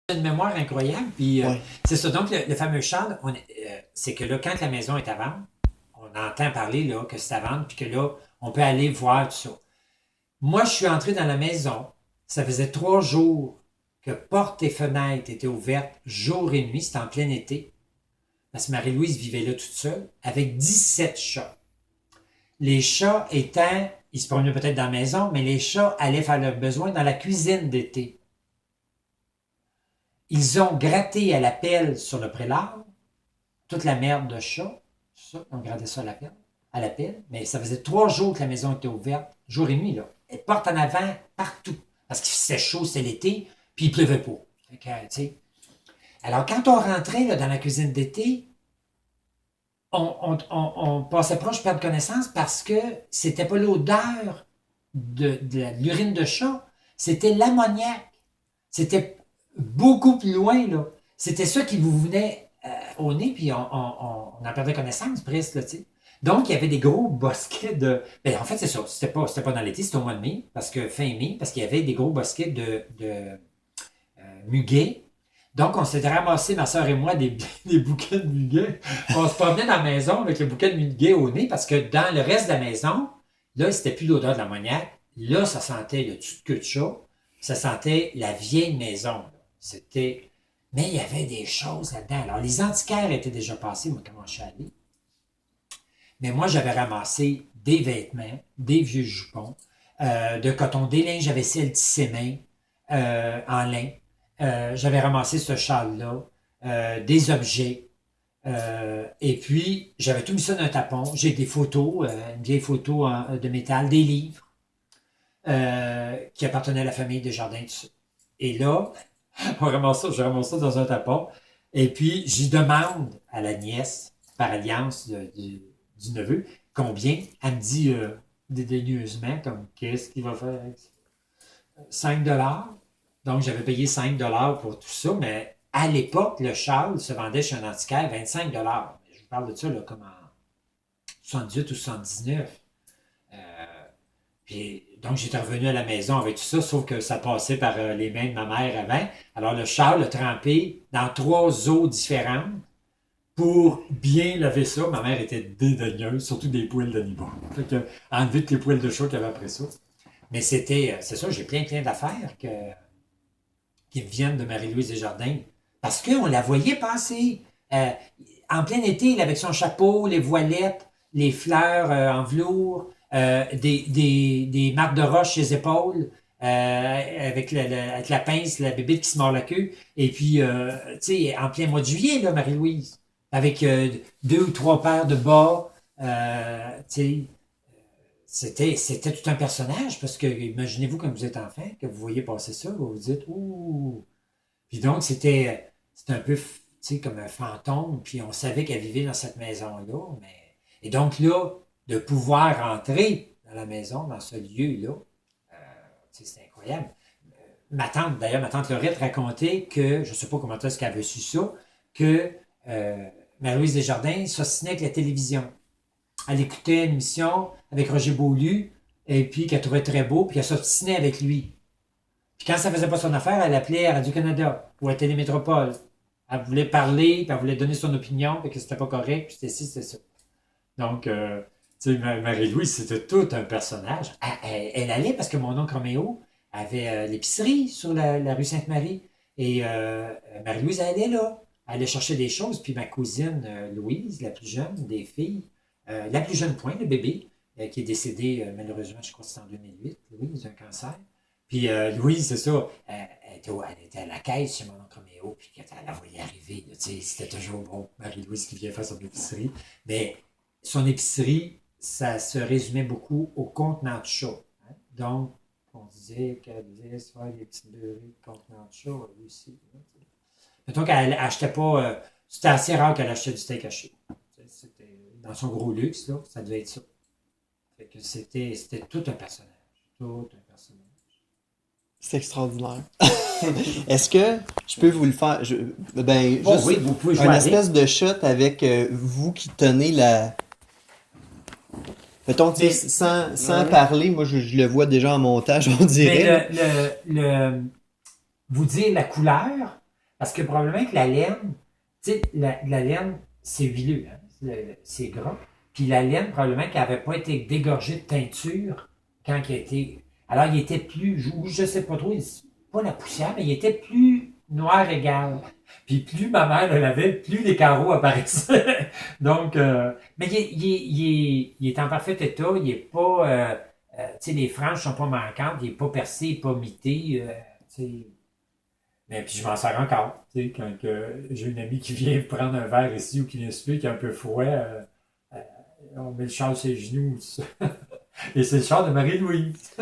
une mémoire incroyable. Puis Ouais. c'est ça. Donc, le fameux Charles, c'est que là, quand la maison est à vendre, on entend parler là, que c'est à vendre, puis que là, on peut aller voir tout ça. Moi, je suis entré dans la maison. Ça faisait 3 jours que portes et fenêtres étaient ouvertes jour et nuit. C'était en plein été. Parce que Marie-Louise vivait là toute seule, avec 17 chats. Les chats étant, ils se promenaient peut-être dans la maison, mais les chats allaient faire leurs besoins dans la cuisine d'été. Ils ont gratté à la pelle sur le prélat, toute la merde de chat, tout ça, on grattait ça à la pelle, mais ça faisait 3 jours que la maison était ouverte, jour et nuit, là. Et porte en avant, partout. Parce qu'il faisait chaud, c'était l'été, puis il pleuvait pas. Fait que, tu sais. Alors, quand on rentrait là, dans la cuisine d'été, on passait proche de perdre connaissance parce que c'était pas l'odeur de l'urine de chat, c'était l'ammoniac. C'était beaucoup plus loin, là. C'était ça qui vous venait au nez, puis on en perdait connaissance presque, là, tu sais. Donc, il y avait des gros bosquets de... Ben, en fait, c'est ça. C'était pas dans l'été, c'était au mois de mai, parce que fin mai, parce qu'il y avait des gros bosquets de muguet. Donc, on s'était ramassé, ma soeur et moi, des bouquets de muguet. On se promenait dans la maison avec le bouquet de muguet au nez parce que dans le reste de la maison, là, c'était plus l'odeur de l'ammoniac. Là, ça sentait le dessus de queue de chat. Ça sentait la vieille maison. Là. C'était... Mais il y avait des choses là-dedans. Alors, les antiquaires étaient déjà passés, moi, comment je suis allé. Mais moi, j'avais ramassé des vêtements, des vieux jupons, de coton, des linges à vaisselle tissé main, en lin. J'avais ramassé ce châle-là, des objets. Et puis, j'avais tout mis ça dans un tapon. J'ai des photos, une vieille photo de métal, des livres qui appartenaient à la famille Desjardins. Tout ça. Et là, je ramasse ça dans un tapon. Et puis, j'y demande à la nièce, par alliance du neveu, combien. Elle me dit dédaigneusement, comme, qu'est-ce qu'il va faire avec ça? 5 $. Donc, j'avais payé 5 $ pour tout ça, mais à l'époque, le châle se vendait chez un antiquaire 25 $. Je vous parle de ça là, comme en 78 ou 79. Euh, puis, donc, j'étais revenu à la maison avec tout ça, sauf que ça passait par les mains de ma mère avant. Alors, le châle a trempé dans 3 eaux différentes pour bien laver ça. Ma mère était dédaigneuse, surtout des poils d'animaux. Fait que, enlever toutes les poils de chat qu'il y avait après ça. Mais c'est ça, j'ai plein d'affaires qui viennent de Marie-Louise Desjardins. Parce qu'on la voyait passer. En plein été, avec son chapeau, les voilettes, les fleurs en velours, des marques de roche sur les épaules, avec la pince, la bébête qui se mord la queue. Et puis, tu sais, en plein mois de juillet, là, Marie-Louise, avec 2 ou 3 paires de bas, tu sais, c'était tout un personnage, parce que imaginez-vous quand vous êtes enfant, que vous voyez passer ça, vous vous dites ouh. Puis donc, c'était un peu, tu sais, comme un fantôme, puis on savait qu'elle vivait dans cette maison-là. Mais... Et donc là, de pouvoir entrer dans la maison, dans ce lieu-là, tu sais, c'est incroyable. Ma tante Laurette racontait que, je ne sais pas comment est-ce qu'elle avait su ça, que Marie-Louise Desjardins s'ostinait avec la télévision. Elle écoutait une émission avec Roger Beaulieu, et puis qu'elle trouvait très beau, puis elle s'obstinait avec lui. Puis quand ça faisait pas son affaire, elle appelait à Radio-Canada ou à Télémétropole. Elle voulait parler, puis elle voulait donner son opinion, puis que c'était pas correct, puis c'était ci, c'était ça. Donc, tu sais, Marie-Louise, c'était tout un personnage. Elle allait parce que mon oncle Roméo avait l'épicerie sur la rue Sainte-Marie. Et Marie-Louise, elle allait là. Elle allait chercher des choses. Puis ma cousine Louise, la plus jeune des filles, la plus jeune point, le bébé, qui est décédé malheureusement, je crois que c'était en 2008, Louise, d'un cancer. Puis Louise, c'est ça, elle était à la caisse chez mon oncle Roméo, puis quand elle la voyait arriver, là, c'était toujours bon, Marie-Louise qui vient faire son épicerie. Mais son épicerie, ça se résumait beaucoup au contenant de chat. Hein? Donc, on disait qu'elle devait se faire des petites beurrées de contenant de chat, lui aussi. Hein, mettons qu'elle achetait pas. C'était assez rare qu'elle achetait du steak haché. C'était dans son gros luxe, là, ça devait être ça. Fait que c'était tout un personnage. Tout un personnage. C'est extraordinaire. Est-ce que je peux vous le faire? Ben, Oh juste oui, vous pouvez jouer un avec. espèce de shot avec vous qui tenez la. Mettons, tu sais, Mais, sans ouais. parler, moi je le vois déjà en montage, on Mais dirait. Là. vous dire la couleur, Parce que probablement que la laine, tu sais, la laine, c'est huileux, hein? C'est gras. Puis la laine, probablement qu'elle n'avait pas été dégorgée de teinture quand il a été. Alors, il était plus, je sais pas trop, pas la poussière, mais il était plus noir égal. Puis plus ma mère le lavait, plus les carreaux apparaissaient. Donc, mais il est en parfait état, il est pas, tu sais, les franges sont pas manquantes, il est pas percé, il est pas mité, tu sais. Mais puis je m'en sers encore, tu sais, quand j'ai une amie qui vient prendre un verre ici ou qui vient souper, qui a un peu froid, euh, on met le char sur les genoux, et c'est le char de Marie-Louise.